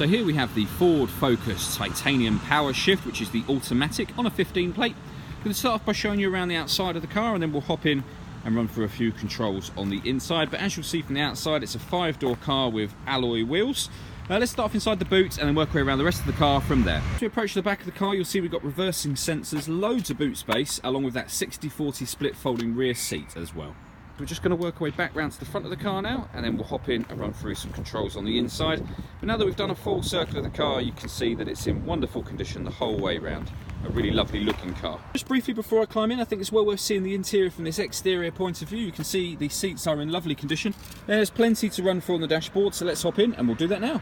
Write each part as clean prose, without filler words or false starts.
So here we have the Ford Focus Titanium Power Shift, which is the automatic on a 15 plate. I'm going to start off by showing you around the outside of the car, and then we'll hop in and run through a few controls on the inside. But as you'll see from the outside, it's a 5-door car with alloy wheels. Let's start off inside the boot and then work our way around the rest of the car from there. As we approach the back of the car, you'll see we've got reversing sensors, loads of boot space, along with that 60/40 split folding rear seat as well. We're just going to work our way back round to the front of the car now, and then we'll hop in and run through some controls on the inside. But now that we've done a full circle of the car, you can see that it's in wonderful condition the whole way round. A really lovely looking car. Just briefly before I climb in, I think it's well worth seeing the interior from this exterior point of view. You can see the seats are in lovely condition. There's plenty to run through on the dashboard, so let's hop in and we'll do that now.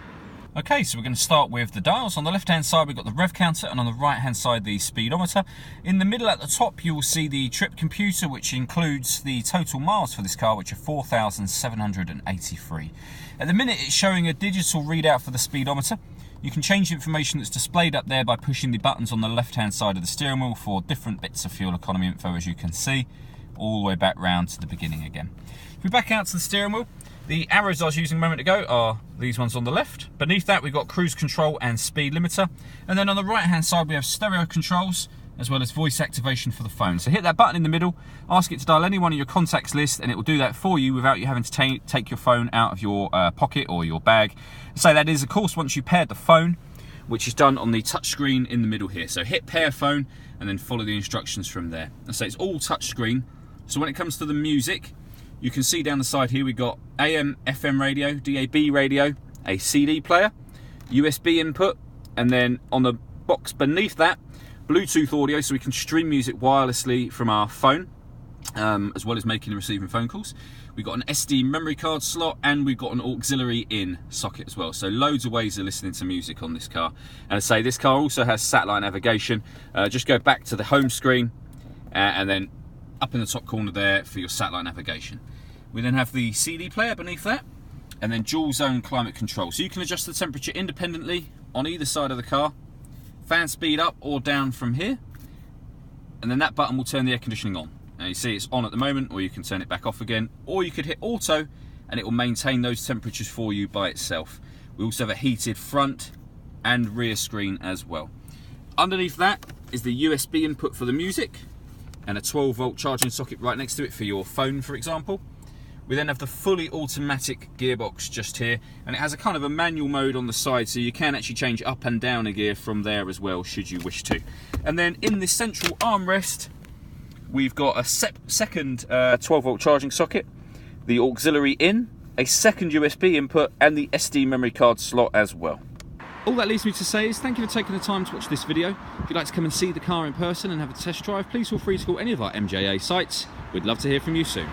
Okay, so we're going to start with the dials. On the left hand side we've got the rev counter, and on the right hand side the speedometer. In the middle at the top you will see the trip computer, which includes the total miles for this car, which are 4,783. At the minute it's showing a digital readout for the speedometer. You can change the information that's displayed up there by pushing the buttons on the left hand side of the steering wheel for different bits of fuel economy info, as you can see, all the way back round to the beginning again. If we back out to the steering wheel, the arrows I was using a moment ago are these ones on the left. Beneath that we've got cruise control and speed limiter. And then on the right hand side we have stereo controls as well as voice activation for the phone. So hit that button in the middle, ask it to dial any one of your contacts list, and it will do that for you without you having to take your phone out of your pocket or your bag. So that is of course once you paired the phone, which is done on the touchscreen in the middle here. So hit pair phone and then follow the instructions from there. And so it's all touchscreen. So when it comes to the music, you can see down the side here we've got AM, FM radio, DAB radio, a CD player, USB input, and then on the box beneath that, Bluetooth audio, so we can stream music wirelessly from our phone, as well as making and receiving phone calls. We've got an SD memory card slot, and we've got an auxiliary in socket as well. So loads of ways of listening to music on this car. And I say this car also has satellite navigation. Just go back to the home screen, and then up in the top corner there for your satellite navigation. We then have the CD player beneath that, and then dual zone climate control. So you can adjust the temperature independently on either side of the car, fan speed up or down from here, and then that button will turn the air conditioning on. Now you see it's on at the moment, or you can turn it back off again, or you could hit auto and it will maintain those temperatures for you by itself. We also have a heated front and rear screen as well. Underneath that is the USB input for the music, and a 12-volt charging socket right next to it for your phone, for example. We then have the fully automatic gearbox just here, and it has a kind of a manual mode on the side, so you can actually change up and down a gear from there as well, should you wish to. And then in this central armrest, we've got a second 12-volt charging socket, the auxiliary in, a second USB input, and the SD memory card slot as well. All that leaves me to say is thank you for taking the time to watch this video. If you'd like to come and see the car in person and have a test drive, please feel free to call any of our MJA sites. We'd love to hear from you soon.